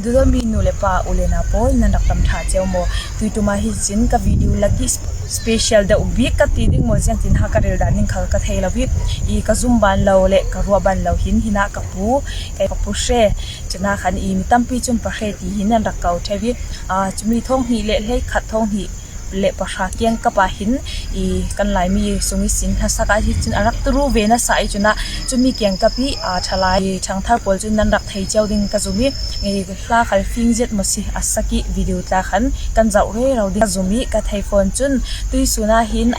dudo minu lepa ulena pol na naktam tha chemo tuituma hi chin ka video lagi special da ubi ka tiding mo jang tin ha ka rel daning khal ka thei lawi I ka zum ban lo le ka ruwa ban lo hin hina ka pu kai ka pu she chana khan I mi tampi chum pa khe ti hin an rakau thewi chumi thong hi le le khat thong hi le pasha kian ka pa hin I kan lai mi sungi sin ha saka hi chin arak tru ve na sai chuna chumi kian ka pi thalai thang thar pol chun nan rak thei chau ding ka zumi hla khal fing jet mosi asaki video ta khan kan zau re ro ding zumi ka thei phone chun tui suna hin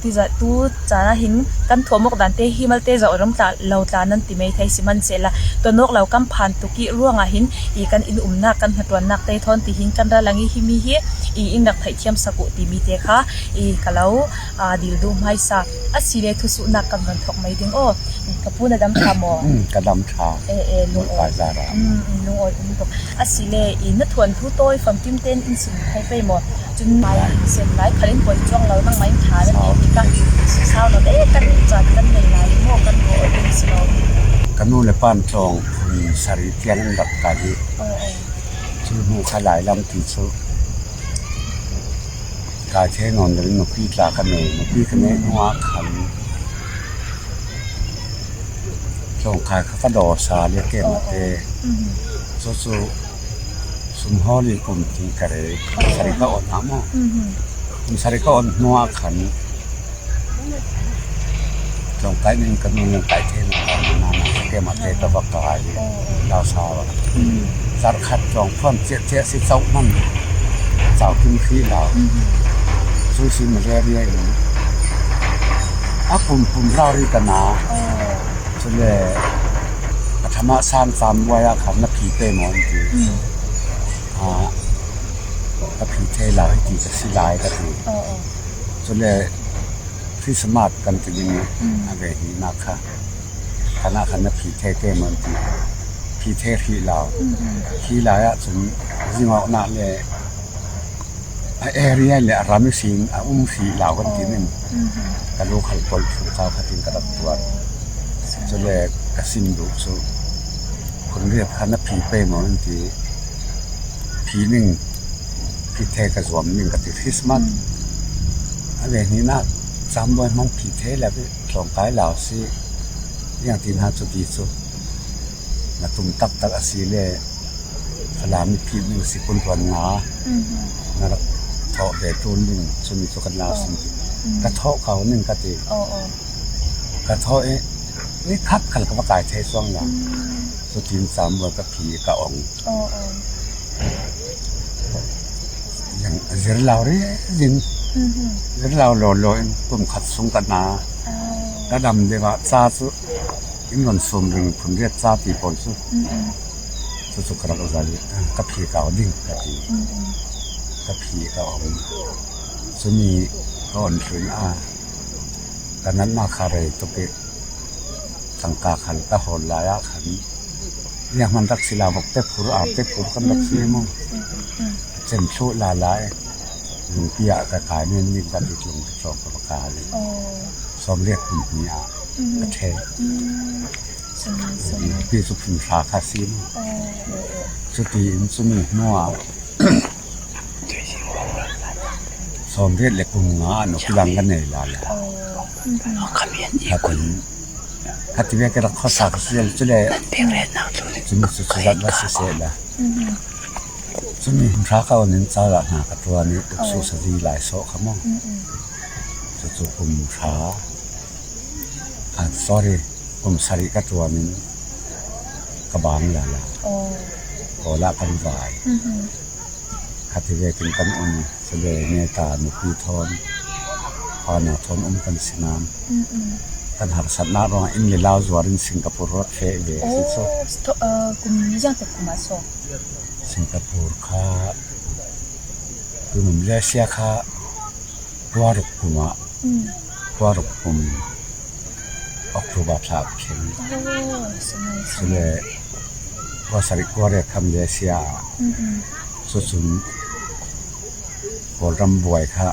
ti za tu chana hin kan thomok dan te himal te zau ram ta lo ta nan ti mai thai siman chela to nok lau kam phan tu ki ruanga hin I kan in umna kan hatwan nak te thon ti hin kan ra langi hi mi hi I in rak thai thiam saku ti mi te kha I kalau dil du mai sa asile thu su nak kan thok mai ding o kapuna dam tha mo kadam tha lu ka zara lu oi to asile I na thon thu toy fam tim ten in sim thai pe mo chun mai sem lai khalin poi chong lo nang mai tha na ni ka sao no de kan chan kan nei lai mo kan go in sino kanu le pan chong sari tian dak ka di chu mu khalai lam ti chu ka che non rin no pi tla ka nei no pi ka nei wa khan chong khai ka do sa le ke ma te so so sum holi kum ti ka re sari ka on amo sari ka on no khan chong kai ning ka nu kai the na ke ma te ka ba ka ai da sa wa sar khat chong phom che si sau man chao kim khi lao su si ma re ri ai a pum rao ri ka na so le pathama san sam wa ya khan na phi pe mo ti ka phi the la ti ka si lai ka ti so leที่สมัครกันจริงๆอะไรนี่นะคะคณะผีเทเกมันผีเทผีเหล่าผีเหล่าอะสมจิงออกหน้าเลยเอเรียเลยรามิสิงผีเหล่ากันจริงๆกันลูกขันปลถูกเขาขัดทิ้งกระดับตัวจนเลยกระสินดูสุคนเรียกคณะผีเป้มันทีผีหนึ่งผีเทกระสวมหนึ่งกติคริสต์มาสอะไรนี่นะสามวันมองผีเทแล้วสองกายเหล่าสิอย่างที่น่าจะดีสุดมาตุ้มตักอาศัยเลยพลามีผีหนึ่งสิคนตัวหนานั่นเทาะเบ็ดรุ่นหนึ่งส่วนมีตัวกันลาสิกระเทาะเขาหนึ่งกติกระเทาะนี่คัดกันกับกายเทส่วงอย่างสุดที่สามวันกับผีกระองอย่างเรื่องเราเนี่ยยินแล้วเราโหล่ปุ่มขัดสูงกันนาแล้วดำเดี๋ยวซาสุอินวันสมดึงผลเรียกซาตีปนสุกระกระไรกับผีเก่าดิ่งกับผีเก่าส่วนนี้ก็อ่อนฝืนกันนั้นมาคาเรตุกสังกาขันตะหอนลายขันเนี่ยมันรักศิลาบอกเตปุระเตปุกันรักศิลมั้งเจมชุลาลายลุงเปียกระกายเนี่ยมีกันอีกลงจอมประกาเลยสมเรียกคุณพี่กระเทยพี่สุพินทราคาซิมสุตีอินสุนีนัวสมเรียกเล็กกุงงาหนุกลังกันเนี่ยละถ้าเป็นถ้าที่เรียกกันข้อสักเสียจุเลยจุดสุดยอดว่าเสียละส่วนนี้พระเขาเนี่ยจ้าละหากตัวนี้สุสดีหลายโซ่ขมองสุขุมพระsorry ผมสริกัตัวนี้กบางละโอละกันวายขัดที่เรียกกันอุ่นเสด็จเนตาหนุปีทอนพอเนี่ยทนกันสินามกันหาสัตว์น่ารองอินเลลาวจวารินสิงคโปร์รถเฟเวสิโซกุมนี่จังแต่กุมาโซสิงคโปร์ค่ะคือมันเลเซียค่ะกว่ารุกกุมออกตัวแบบสาวเข่งสุดเลยว่าสริกว่าเรียกคำเลเซียสุดกอลรัมบวยค่ะ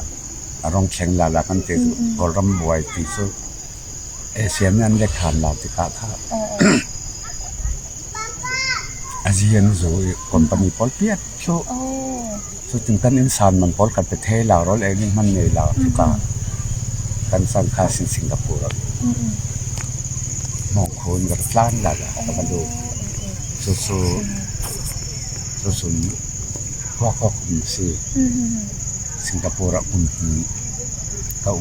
อารมณ์เข่งลาลากันเตะกอลรัมบวยที่สุดเอเชียนั้นเรียกขานลาวติกาค่ะ ASEAN zo company pol piat so โอ้ so ting kan insan man pol kan pe the la rol e ning man nei la ka kan san kha sin Singapore อืม มองคนกับล้านละละก็มาดูสุดว่าก็คุมสิสิงคโปร์คุมก็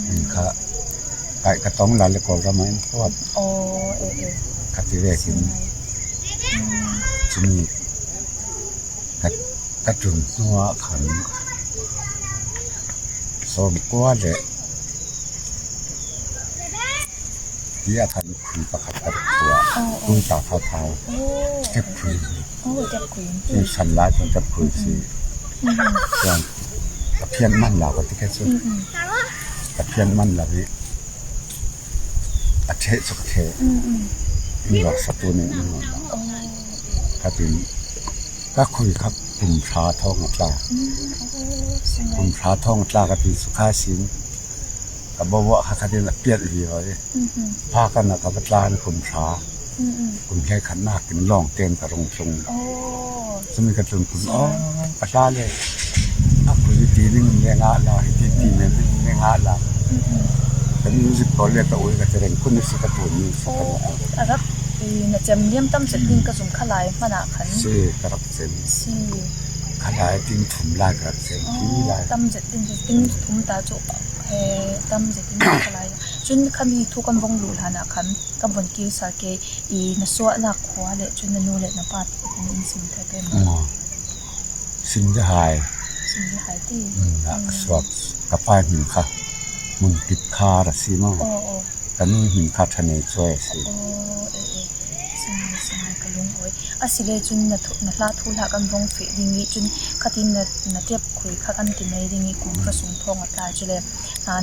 นี่ค่ะไก่กระต้องลาเลยก็ระมังเพราะว่า โอ้คัติเรกินจะมีกระจุนนัวขันสมกว่าเลยที่อาคารคุยประคับกับตัวดูตาเทาๆเก็บคุย โอ้เจ็บคุย ที่สันลาจนจะคุยสิอย่างกระเพียนมันเหล่าที่แค่สุดกระเพียนมันเหล่านี้อาเทสุกเทนี่หลักสตูนี่นี่ถ้าถึงก็คุยครับกลุ่มชาทองอัตลากลุ่มชาทองอัตลาก็เป็นสุขาสินกับบ่าวเขาได้เปลี่ยนวีเลยพากันนะกับอัตลากลุ่มชากลุ่มแค่ขันหน้ากินล่องเต้นกระรงทรงสมัยกระจุนกลุ่มอัตลาเลยคุยตีนึงเลี้ยงอาลาตีนึงเลี้ยงอาลาแต่มิวสิกตอนเรียกตัวก็จะเรียนคุณนิสิตตัวนี้สักหน่อยครับน่าจะเยี่ยมตั้มเสร็จดิ้งกระสุนขลายมาหนักขันสี่กระดับเซนขลายดิ้งถุ่มลายกระดับเซนที่ลายตั้มเสร็จดิ้งถุ่มตาจุตั้มเสร็จดิ้งขลายจนขมีทุกคนวงหลุดหาหนักขันกับบนกิ้วสาเกอีนัสวะหนักหัวเละจนนันูเละนับปัดเป็นอินสินไทยเป็นสินจะหายสินจะหายที่สวบกระพายหินค่ะมึงติดคาร์สิมั้งแต่นี่หินคาทะเลช่วยสิสมัยกระลุงโอ้ยอาศิเลจุนนัทลาทุลากันวงเฟดิงี้จุนขัดินนัทเจ็บคุยขักันตินในดิงี้กุมกระสุนทองอัตราจุเล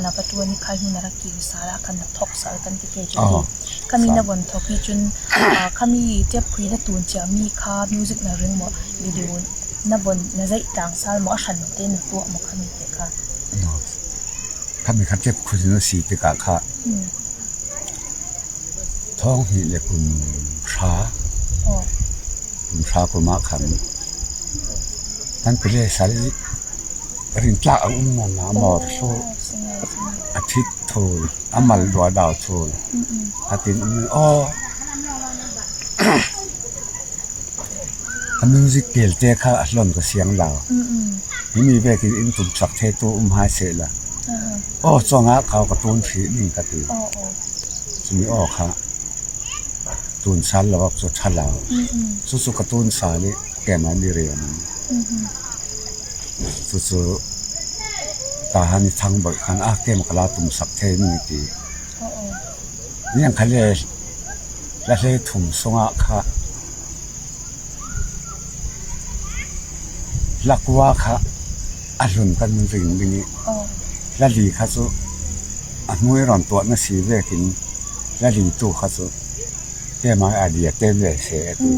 นาประตูนี้ใครหินารักกิวสาระกันนัทอกสารกันติเกจุนขามีนบนทอกีจุนขามีเจ็บคุยนัตูนจะมีคามิวสิกนาเรื่องหมดวิดีโอนบนนาใจต่างสารหมอฉันเต้นตัวหมอขามีเด็กค่ะถ้ามีขันเจ็บคุณจะสีติกาค่ะท้องหิเลกุมช้ากุมช้ากุมะขันนั่นเป็นเรื่องสารริงจากอุ้มมันน้ำบ่อโซ่อาทิตย์โทนอามัลดัวดาวโทนอาทิตย์นี้มิวสิกเกลเจ้าข้าอัดลมกับเสียงเรานี่มีเวทีอินตุมสักเทตัวหายเสร็จละจงอาเขากับตูนผีนี่กระตือจะมีค่ะตูนชั้นแล้วก็สุดชั้นเราสุดกับตูนสายนี่แกมันดีเรียนสุดตาหันทั้งบ่อยขันเกมกลาตุมสักเทนี่ตีนี่ยังคันเลยและเลยถุงสงอาค่ะลักว่าค่ะอารมณ์กันมันริงอย่างนี้และดีค่ะสุมวยร้อนตัวน่ะสีเวกินและดีตู้ค่ะสุเต้ไม้ไอเดียเต้เลยเสียตั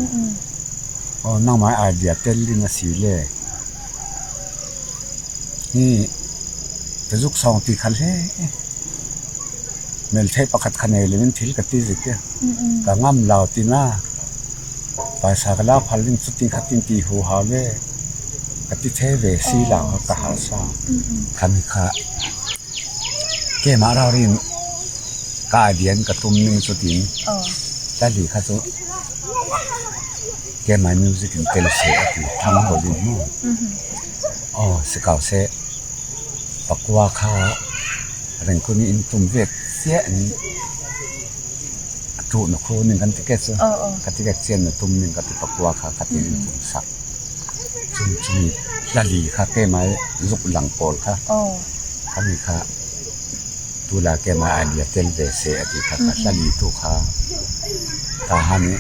วนั่งไม้ไอเดียเต้ลิน่ะสีเลยนี่จะยุกซองตีคันเลยเมลเทปประคัดคะแนนเลยมันทิ้งกับตีสิเกก็ง่ำเหล่าตีหน้าไปสักแล้วพันลิงสุดตีขัดตีตีหัวหาเลยกับที่เทเวสีเหล่าก็หาซาคันค่ะแกมาเราเรียนกาเดียนกับตุ้มนึงสุดที่แต่ดีค่ะสุดแกมามิวสิกเตลเสียที่ทำหัวดินมู่สกาวเสปักว่าข้าเรื่องคนนี้อินตุ้มเวทเสียนี่ถูกนักโคนึงกันที่แกซะกันที่แกเสียนตุ้มนึงกันที่ปักว่าข้ากันที่ตุ้มสักจุนละลีค่ะแกมาลุกหลังปอลค่ะค่ะมีค่ะตัวละแกมาไอเดียเตลเวเสียที่ค่ะละลีตัวค่ะตาฮันนี้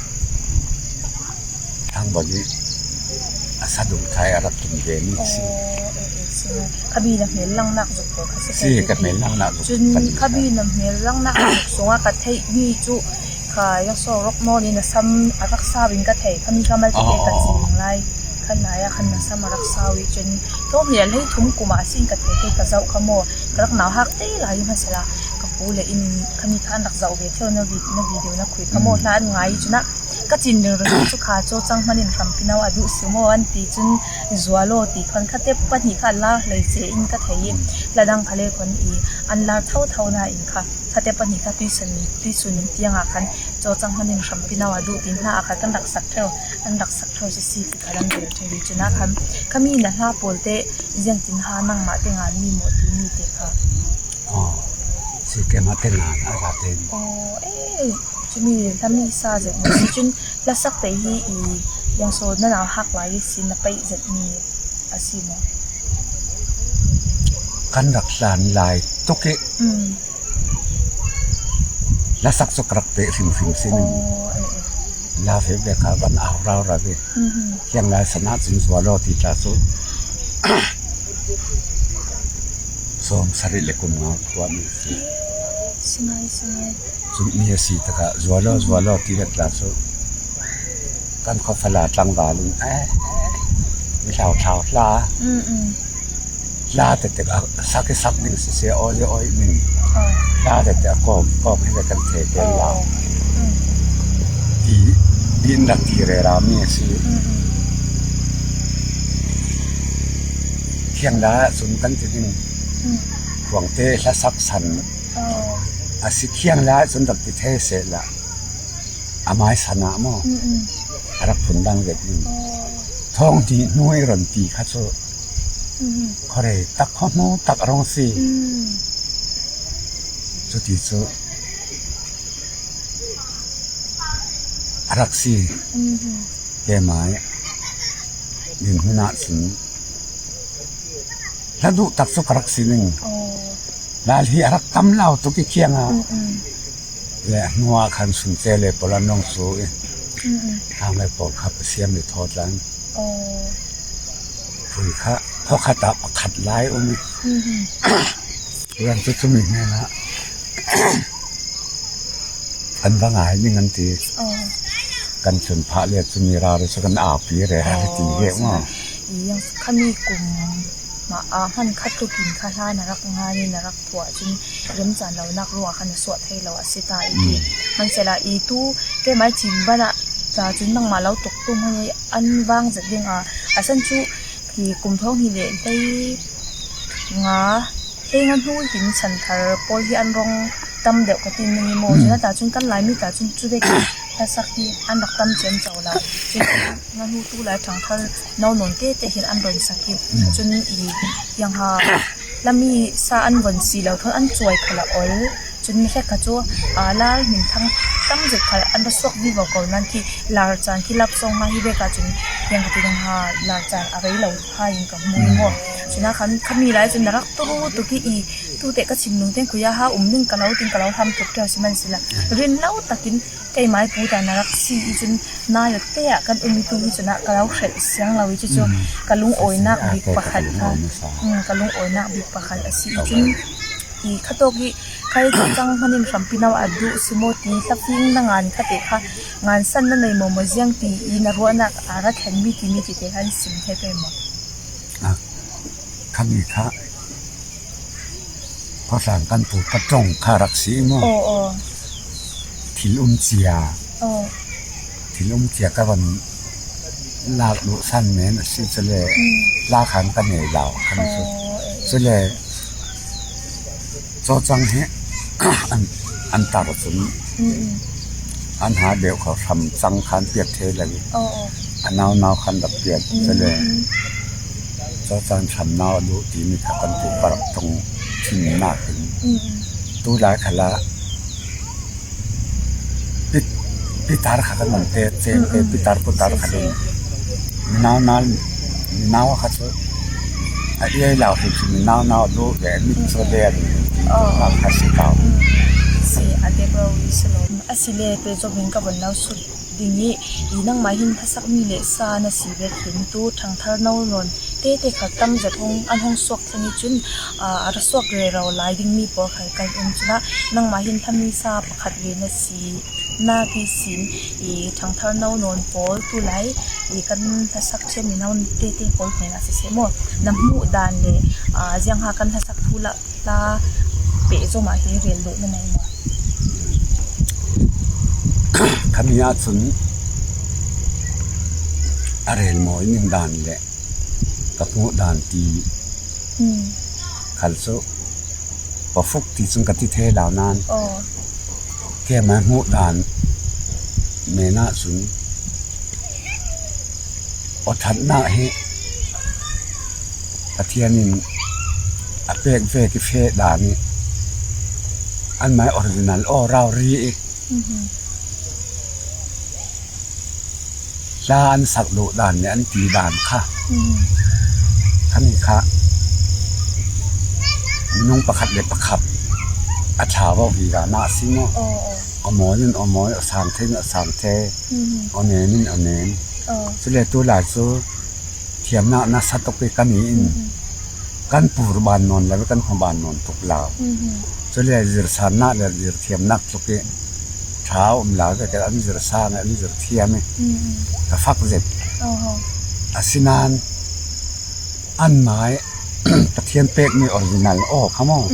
ทั้งบนนี้สะดุดไทยรับตุนเวนี่สิขบีน้ำเมลลังนักจุกตัวสิกับเมลลังนักจุนขบีน้ำเมลลังนักจุกสงกัดเทมีจุขายกโซรกโมนี่นะซ้ำรักษาวินกัดเทขมีขมาติเกกัดสิงไรขณะยาขณะซ้ำรักษาวิจนตัวเมียให้ทุ่มกุมาสิงกัดเทกัดเจ้าขโมกระหนาวหักเตะไหลมาเสียละกับปูเลยอินขมีท่านรักเจ้าเวทเที่ยวนวีดีโอนักคุยขโมล้านไงจุนะ ka chin ring ring chu kha cho chang manin ram pinaw adu sumo an ti chun zualo ti khon khate pani kha la hlei che in ka thei ladang khale kon I an la thau na in kha khate pani kha ti sun tianga khan cho chang manin ram pinaw adu tin na kha kan dak sak theu an dak sak theu si ti khalam de thei chuna kham kami na hla polte jeng tin ha nang ma te nga mi mo ti mi te kha si ke ma te na ra te chumi thami sa je si chun la sak te hi I yang so na na hak lai sin na pai zet mi asimo kan rak san lai to ke la sak so krak pe sim sin la fe be ka ban aw ra ra be yang la sana jin swalo ti ta so som sari le kum na kwa mi sinai zum mi si ta ka zwalo ti le la so kan kho fala tlang da lu mi thao la la te sak ning se oi ning la te ko he kan te te la ti bin la ti re ra mi si thiang la sun kan ti ning huang te la sak san si thiang la sun dak ti the se la amai sana mo arak phun dang le ni thong ti nuai ron ti kha so khore tak kho no tak rong si so ti so arak si ke mai nin huna sin la du tak so karak si ning la hi arak tam lao to ki khianga le nuwa khan sun che le polan nong soทางไปปอกขับเสียมในทอดลังคุยค่ะพอขัดตับขัดลายองค์เรื่องจุดจุดนี้นะอันบางหายยิ่งอันตีกันชนพระเรียกจุมีราเลยสักอาปีเลยฮะตีเรียกว่ายังขมีกลุ่มมาหันคัดตุกินข้าท่านักงานนี่นักผัวจนเริ่มจากเรานักรัวขันสวดให้เราสิตาอีมันเสร็จละอีตู้แกไม่ชิมบ้านะจะจนนั่งมาแล้วตกตุ้มให้อันว่างจะเด้งสันชูที่กลุ่มท้องที่เด็กได้งาเด้งอันหูหินฉันเธอปอยที่อันรองตำเดียวกับตีนมีโมจนะแต่จนกันหลายมีแต่จนจุดเด็กแต่สักทีอันดักตำเจนเจ้าเราจนงานหูตู้หลายทางเธอเนาหนุนเต้แต่เห็นอันรองสักทีจนอียังหาแล้วมีซาอันวันสีแล้วทนอันจวยขละอ้อยจนมีแค่กระจัวลาหมิ่นทั้งตั้งจุดขละอันประสบวิบากนั้นที่ลาจานที่รับส่งมาที่เบกาจนยังกระตุ้นหาลาจานอะไรเราพายังกับมือหมดฉะนั้นเขามีหลายจนรักตัวที่อีตัวเด็กก็ชิมนุ่งเต้นคุยหานึ่งกะเลาติงกะเลาทำทุกเรื่องสิมันสิละเรียนเล่าตะกินไก่ไม้ปูแต่นรักสีจนนายเตะกันมีตัวจนกะเลาเสร็จเสียงเราจะจ่อกะลุงโอยนักบิกปะขัดค่ะกะลุงโอยนักบิกปะขัดสีจนอีข้าตัวกี่ใครจังมันยังสัมพินาอดูสมมติทับทิ้งนงานข้าเตะค่ะงานสั้นนั่นในโมเมยังตีอีนักว่านักอารักเห็นมีที่เตะหันสิ่งเทไปหมดข้ามีข้าพอสั่งกันถูกกระจงข้ารักสีมั้งถิ่นเจียถิ่นเจียก็วันลากลุสั้นเน้นสิจะเลยลากขันกันเหนื่อยเหล่าขันสุดจะเลยโจจังเฮอันตารสุนอันหาเดี๋ยวเขาทำจังขันเปียกเทเลยอันนาวขันดับเปียกจะเลยโจจังทำนาวดูที่มีขันถูกปรับตรงที่หน้าถึงตู้ร้ายขละปิตาร์ขันมันเตะเซนเตะปิตาร์พุตาร์ขันมีนาวขัดไอ้เหล่าที่มีนาวดูแกมิโซเดียนขัดสีขาวสีอาเดบราวิสโลมอาศิเลเปจบินกับวันเราสุดดิ่งนี้อีนังมาหินทัศมีเลสานาสีเวทเห็นตู้ทางทารนาวรอนเตะขัดตั้มจัดห้องอันห้องสวกชนิดจุนอาร์สวกเรเราไล่ดิ่งมีปอไข่กันจุนะนังมาหินทามีซาปขัดเวนัสีนาทีสินอีทางทารนาวนอนปอตุไลอีกันทัศเชมินาวเตะปอในนาสีหมดน้ำมูดานเลยยังหากันทัศทุละลาเปะโจมาหินเรียนรู้นั่นเองขมีอาสุน อะไรหมอยนิ่งดานแหละกับงูดานตีขันโซพอฟุกที่สุงกับที่เทเหล่านานแค่มางูดานเมน่าสุนอดทัดหน้าให้กระเทียนินอเปกเฟกิเฟดานนี่อันหมายออริจินัลเรารีลาอันสักโลดานเนี่ยอันตีดานค่ะท่านนี่ค่ะนุ่งประคัดเล็บประคับอาชาว่าวีกานาซิโมอหมอนินอหมอสามเทนสามเทอเนนินอเนนสุดเลยตัวหลายสูเทียมนาสัตตกไปกันนี้กันปูรบานนอนแล้วกันขบานนอนทุกลาวสุดเลยจิรสานนาเลยจิรเทียมนักทุกเกเช้าลาวแต่อันจิรสานอันจิรเทียมแต่ฟักเจ็บอาศินานอันหมายตะเทียนเป๊กมีออริจินัลขโมย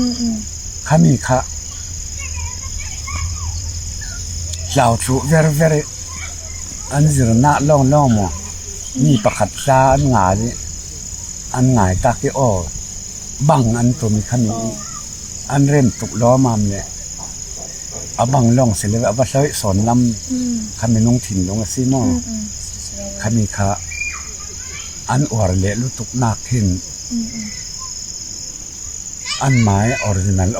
ข้ามีค่ะเราชูเวรเวรอันจิรนาล่องมั้งมีประคัดซาอันหงายตาเกอบังอันตัวมีข้ามีอันเริ่มตุกล้อมาเนี่ยเอาบังล่องเสร็จแล้วเอาไปใช้สอนลำข้ามีน้องถิ่นน้องซีโม่ข้ามีค่ะอันอวรเละลุตุกนักหินอันหมายออริจินัล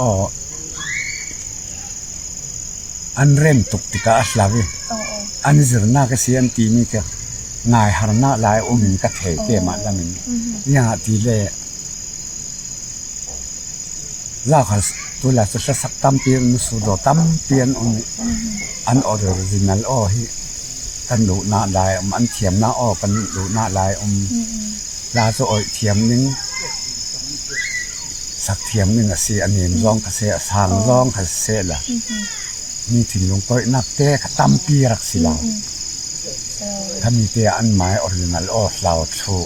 อันเริ่มตุกติกาอัสลาวิอันจิรนาก็เสียนตีมีแค่นายฮาร์นาลายมินก็เทเกมาละมินยังตีเล่ลากตัวละจะสักตั้มเปลี่ยนสุดตั้มเปลี่ยนอันออริจินัลฮิกันดูหน้าลายมันเทียมหน้ากันดูหน้าลายลาจะเทียมนึงสักเทียมนึงสิอันนี้ร้องกระเสะสางร้องกระเสะละมีถึงลงไปนับเตะตั้มปีรักสิลาถ้ามีเตะอันหมายออริจินัลเราชู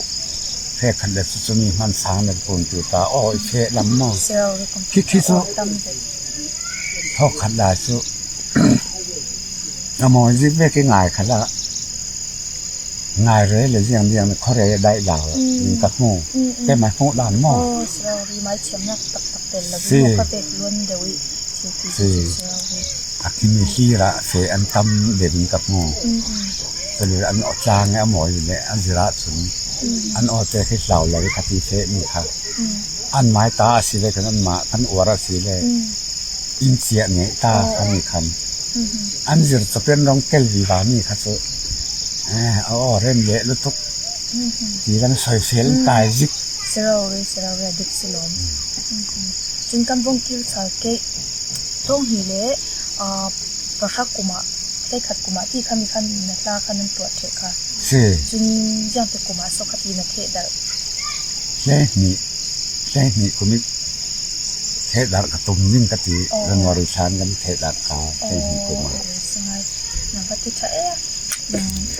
เพ่ขันเด็ดจะมีมันสางในปุ่นตัวตาเพ่ลำมอคิดสุพอขัดได้สุมองยิ่งเว้ยง่ายขนาดง่ายเลยเลยยังเขาเรียกได้ดาวยิงกับหมูแค่หมายหมูด่านหม้ออักที่มีขี้ละเสียอันตำเด่นกับหมูแต่หรืออันอดจางไงหมออยู่เนี่ยอันจิระสุนอันอดเจคิดเหล่าเลยคติเสนี่ครับอันไม้ตาสีเลยกันอันมาอันอวราสีเลยอินเสียเนี่ยตาอันนี้คันอันจิจะเป็นรองเกลวีวานี่ครับเริ่มเละลุทุกทีกันสอยเสียตายจิกเสราเวดิกสิลมจึงกันวงคิวสายเกต้องหิเละประชักกุมาเทขัดกุมาที่ขามีนักล่าขันนั้นตัวเทค่ะจึงยังเป็นกุมาสกัดยินเทดเล่นี่กุมิเทดากระตุ้มยิ่งกะทิเรื่องวารุชานกันเทดากาเล่นี่กุมาสมัยนักติดเช่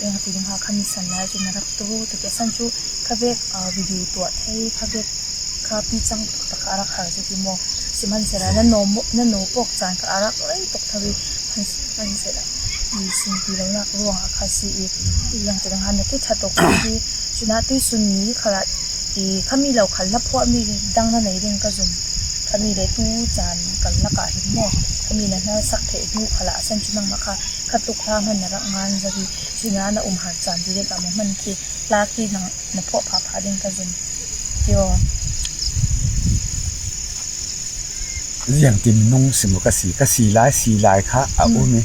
ยังติดหาคำสั่งได้จนนักตัวตัวเกสันจูข้าเวกวิดีโอตัวให้ข้าเวกข้าพิจังตกอารักหาจุดโมสิมันเสร็จแล้วนั่นโนปกจานกับอารักตกทวีมันเสร็จแล้วสิ่งที่เราหนักร่วงอาคาซียังจะดังหันที่ถัดตกที่จุดนั้นที่สุนีขลัดข้ามีเหล่าขันละพวกมีดังนั้นในเรื่องกระจุมข้ามีได้ตู้จานกันละกาหินหม้อข้ามีนั่นสักเทดูขลัดเส้นจุดนั้นมาค่ะขัดตุกทางมันนักงานจะดีจุดนั้นหันจานที่เรียกว่ามันคือลาที่นักพวกผาเรื่องกระจุมเดี๋ยวอย่างที่นุ่งสมุกสีลายค่ะนี่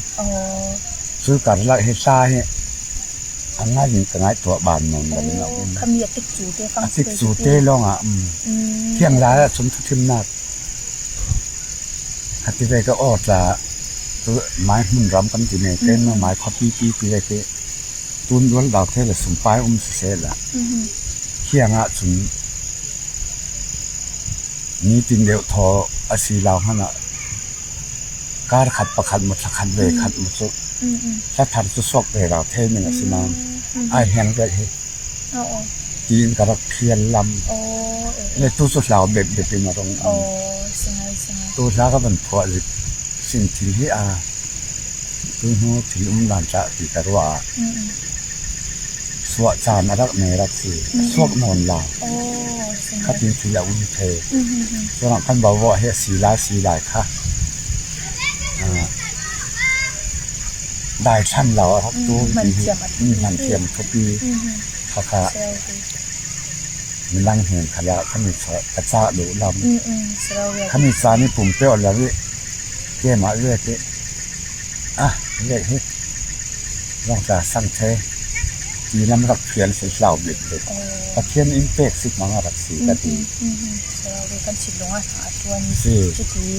ซื้อกันละเฮซ่าเนี่ยอันนั้นยังกระไรตัวบานนนแบบนี้เราขมีติดจูเต้ฟังติดจูเต้ลองเที่ยงร้ายสมทุกทิมนักขัดที่ไปก็จะตัวไม้หุ่นรำกันที่เนี่ยเป็นไม้คอปีเลยที่ตุนล้วนดาวเทเลยสมปลายเสร็จละเที่ยงสุนนี่จริงเดียวทออาศีลาวฮะนะการขัดประคัดหมดขัดเบรขัดหมดสุดถ้าทันสุดซอกเบรเราเทนึงสิมาไอแห้งเลยจีนกับเพียนลำเลยตู้สุดเราเบ็ดเป็นมาตรงตู้ช้าก็เป็นพอสิ่งที่ตู้หูที่ด่านจะที่กระว่าส สวดจานรักเนรักสีสวกนอนลา โอ้ใช่ไหม ขับยินทีละวิเท อืม ส่วนคันบอกว่าเฮสีลายค่ะได้ชั้นเราครับตัวมันเทียมทุกปีค่ะค่ะ ใช่ มันลังเห็นขยะขมิดกระจ้าดูลำ ใช่เลย ขมิดสานี่ปุ่มเปรี้ยวแล้ววิเกี่ยมาเรื่อยที่เรื่อยที่ลองจะสั่งเทจีน้ำรักเพียนสีเหล่าบิดเลยตะเพียนอินเปกสิมังรักสีกะดีใช่เลยกันชิลงอาหารตัวนี้ที่ที่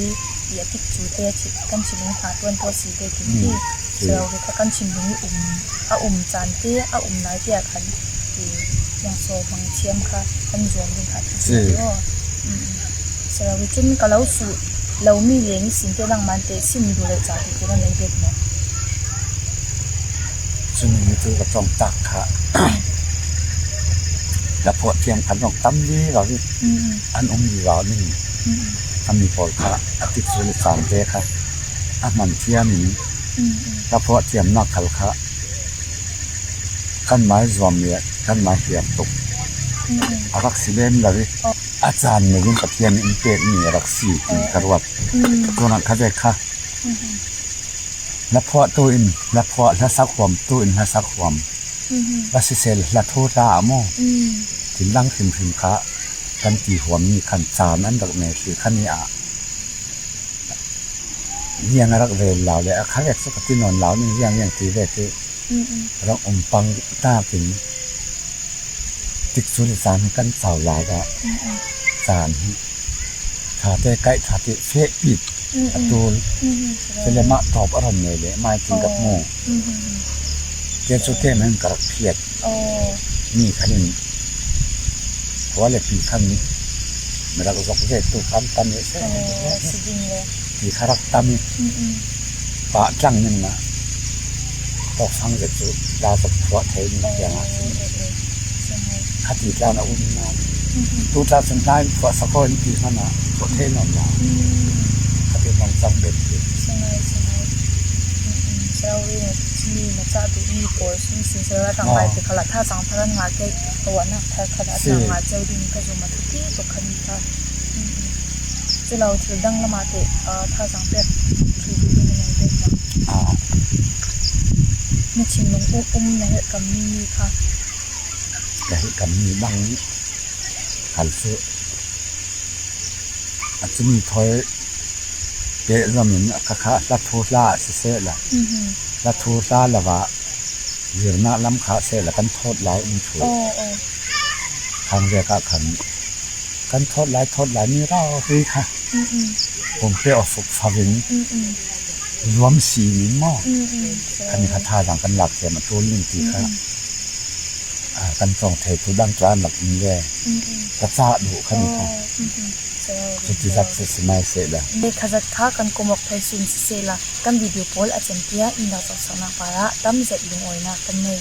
เดี๋ยวที่จูเตชิกันชิลงหาตัวสีเตกินที่ใช่เลยถ้ากันชิลงจานเตไหนเตคันยังโซมังเชียมค่ะกันรวมกันค่ะที่เดียวใช่เลยจนก็เรามีเลี้ยงสิ่งที่ดังมันเตสิ่งดูแลจากที่เราเด็กเนาะซึ่งมีตัวกระจองตักค่ะแล้วพอเทียมขันต้องตั้มยี่เราที่อันมีเรานี่ทำมีพอค่ะอติสุริสานเตค่ะมันเทียมนี้แล้วพอเทียมนักขัลค่ะกันไม้รวมเนี่ยกันไม้เทียมตกรักสีเล่มเลยอาจารย์เนี่ยยิ่งกับเทียนอินเตอร์นี่รักสีเป็นกระวัดตัวนั้นเขาได้ค่ะแล้วพอตัวอินแล้วพอแล้วสักความตัวอินแล้วสักความแล้วสิเซลแล้วโทษราโมถึงลังถึงค่ะกันตีหัวมีขันจานนั้นดอกเนคือขันนี้ยังรักเวรเราเลยเขาเรียกสักที่นอนเรานี่ยังตีเวทีเราปังตาถึงติดสุริสานกันเสาหลายก็สารถ้าได้ใกล้ถ้าได้เฟะปิดตัวจะเลยมาตอบอารมณ์เลยมาจริงกับโมเจ้าสุเทพมันกระเพียดนี่ขันเพราะว่าเลยปีขันนี้เมื่อเราก็จะตัวขันตันเนี่ยปีขรักตันปะจังนึงนะต้องฟังจากจุดดาวสักหัวเทนอย่างนั้นคดีการอุ่นน้ำตัวการสันได้หัวสักคนที่ขนาดหัวเทนนอนยาวคดีมองจำเป็นใช่เราเนี่ยที่มาจากดูอีโก้ซึ่งสิ่งที่เราทำไปเป็นขลังท่าสังพลังงานแค่ตัวน่ะแค่ขนาดสังงานเจ้าดินก็จะมาทุกที่ตกคันค่ะจะเราถือดังละมาเตะท่าสังเป็นถือดูในเด็กนี่ชิมลงในเหตุการณ์นี้ค่ะแต่เหตุการณ์นี้บางขันเสืออาจจะมีถอยเดี๋ยวเราเหมือนค่ะลัทธุล่าเสียละลัทธุล่าละวะเรื่องน่าล้ำขาเสียละกันโทษหลายอุ้มถูกทางเรียกกันโทษหลายนี่เราคือค่ะผมเปรี้ยวฝึกฟังรวมสีนิ้มอคันนี้คาถาดังกันหลักแต่มาตัวลิงตีค่ะกันส่งเททุดังจานหลักนี้เลยกระซ่าดูคันนี้ค่ะจุดที่จับสุดสมัยเสร็จแล้วเด็กขจัดข้ากันกมกไทยซุนเซล่ะกันวิดีโอพอลอาจารย์เปียอินดาสสนาปาระตั้มเสร็จลงอ้อยนะกันเลย